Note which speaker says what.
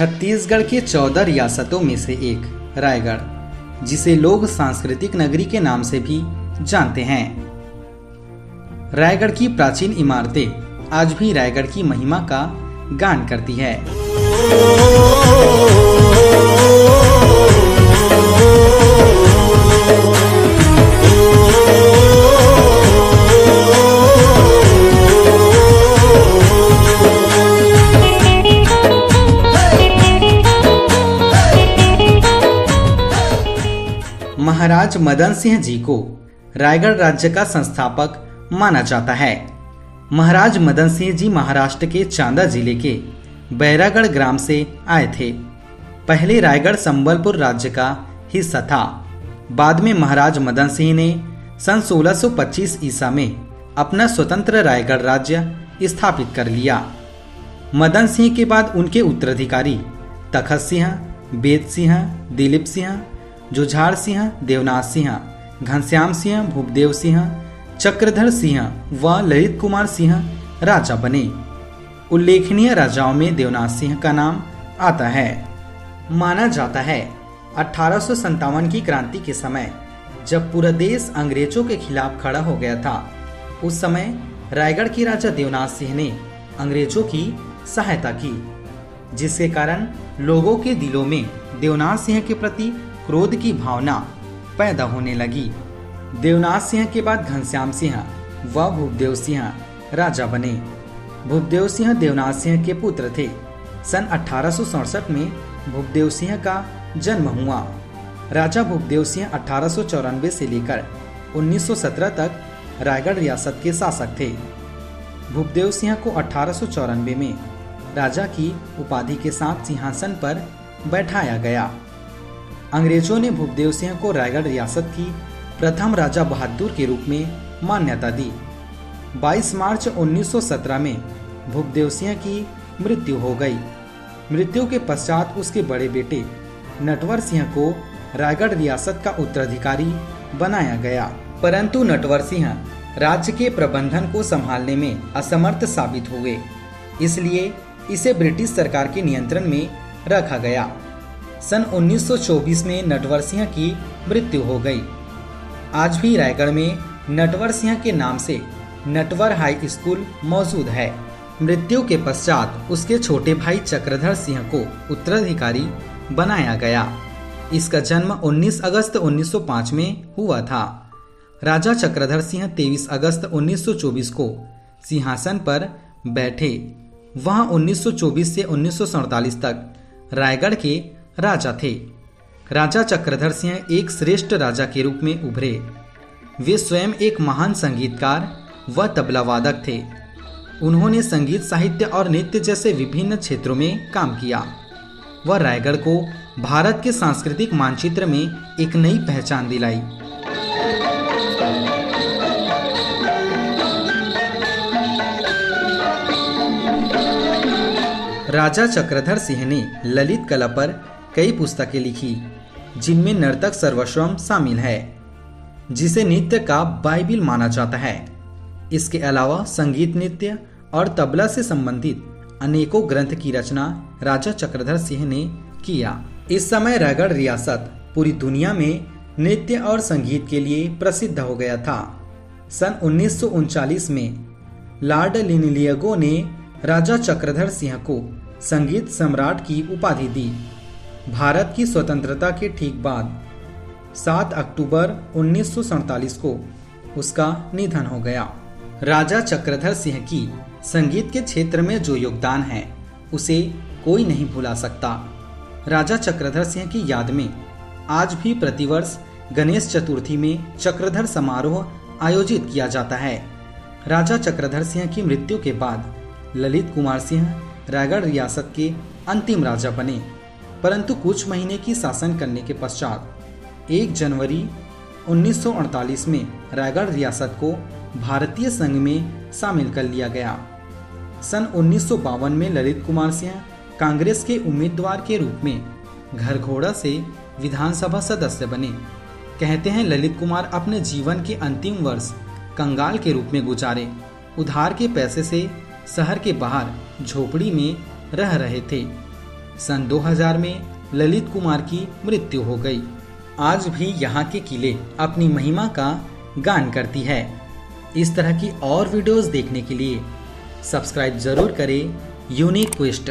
Speaker 1: छत्तीसगढ़ के 14 रियासतों में से एक रायगढ़, जिसे लोग सांस्कृतिक नगरी के नाम से भी जानते हैं। रायगढ़ की प्राचीन इमारतें आज भी रायगढ़ की महिमा का गान करती है। महाराज मदन सिंह जी को रायगढ़ राज्य का संस्थापक माना जाता है। महाराज मदन सिंह जी महाराष्ट्र के चांदा जिले के बैरागढ़ ग्राम से आए थे। पहले रायगढ़ संबलपुर राज्य का हिस्सा था। बाद में महाराज मदन सिंह ने सन 1625 ईसा में अपना स्वतंत्र रायगढ़ राज्य स्थापित कर लिया। मदन सिंह के बाद उनके उत्तराधिकारी तखत सिंह, बेद सिंह, दिलीप सिंह, जुझार सिंह, देवनाथ सिंह, घनश्याम सिंह, भूपदेव सिंह, चक्रधर सिंह व ललित कुमार सिंह राजा बने। उल्लेखनीय राजाओं में देवनाथ सिंह का नाम आता है। माना जाता है 1857 की क्रांति के समय जब पूरा देश अंग्रेजों के खिलाफ खड़ा हो गया था, उस समय रायगढ़ के राजा देवनाथ सिंह ने अंग्रेजों की सहायता की, जिसके कारण लोगों के दिलों में देवनाथ सिंह के प्रति क्रोध की भावना पैदा होने लगी। देवनाथ सिंह के बाद घनश्याम सिंह व भूपदेव सिंह राजा बने। भूपदेव सिंह देवनाथ सिंह के पुत्र थे। सन 1867 में भूपदेव सिंह का जन्म हुआ। राजा भूपदेव सिंह 1894 से लेकर 1917 तक रायगढ़ रियासत के शासक थे। भूपदेव सिंह को 1894 में राजा की उपाधि के साथ सिंहासन पर बैठाया गया। अंग्रेजों ने भूपदेव सिंह को रायगढ़ रियासत की प्रथम राजा बहादुर के रूप में मान्यता दी। 22 मार्च 1917 में भूपदेव सिंह की मृत्यु हो गई। मृत्यु के पश्चात उसके बड़े बेटे नटवर सिंह को रायगढ़ रियासत का उत्तराधिकारी बनाया गया, परंतु नटवर सिंह राज्य के प्रबंधन को संभालने में असमर्थ साबित हुए, इसलिए इसे ब्रिटिश सरकार के नियंत्रण में रखा गया। सन 1924 में नटवर सिंह की मृत्यु हो गई। आज भी रायगढ़ में नटवर सिंह के नाम से नटवर हाई स्कूल मौजूद है। मृत्यु के पश्चात उसके छोटे भाई चक्रधर सिंह को उत्तराधिकारी बनाया गया। इसका जन्म 19 अगस्त 1905 में हुआ था। राजा चक्रधर सिंह 23 अगस्त 1924 को सिंहासन पर बैठे। वहां 1924 से 1947 तक रायगढ़ के राजा थे। राजा चक्रधर सिंह एक श्रेष्ठ राजा के रूप में उभरे। वे स्वयं एक महान संगीतकार व तबला वादक थे। उन्होंने संगीत, साहित्य और नृत्य जैसे विभिन्न क्षेत्रों में काम किया। वह रायगढ़ को भारत के सांस्कृतिक मानचित्र में एक नई पहचान दिलाई। राजा चक्रधर सिंह ने ललित कला पर कई पुस्तकें लिखी, जिनमें नर्तक सर्वस्वम शामिल है, जिसे नृत्य का बाइबिल माना जाता है। इसके अलावा संगीत, नृत्य और तबला से संबंधित अनेकों ग्रंथ की रचना राजा चक्रधर सिंह ने किया। इस समय रायगढ़ रियासत पूरी दुनिया में नृत्य और संगीत के लिए प्रसिद्ध हो गया था। सन 1939 में लॉर्ड लिनलियगो ने राजा चक्रधर सिंह को संगीत सम्राट की उपाधि दी। भारत की स्वतंत्रता के ठीक बाद 7 अक्टूबर 1947 को उसका निधन हो गया। राजा चक्रधर सिंह की संगीत के क्षेत्र में जो योगदान है, उसे कोई नहीं भुला सकता। राजा चक्रधर सिंह की याद में आज भी प्रतिवर्ष गणेश चतुर्थी में चक्रधर समारोह आयोजित किया जाता है। राजा चक्रधर सिंह की मृत्यु के बाद ललित कुमार सिंह रायगढ़ रियासत के अंतिम राजा बने, परंतु कुछ महीने की शासन करने के पश्चात 1 जनवरी 1948 में रायगढ़ रियासत को भारतीय संघ में शामिल कर लिया गया। सन 1952 में ललित कुमार सिंह कांग्रेस के उम्मीदवार के रूप में घरघोड़ा से विधानसभा सदस्य बने। कहते हैं ललित कुमार अपने जीवन के अंतिम वर्ष कंगाल के रूप में गुजारे। उधार के पैसे से शहर के बाहर झोपड़ी में रह रहे थे। सन 2000 में ललित कुमार की मृत्यु हो गई। आज भी यहाँ के किले अपनी महिमा का गान करती है। इस तरह की और वीडियोस देखने के लिए सब्सक्राइब जरूर करें यूनिक क्विस्ट।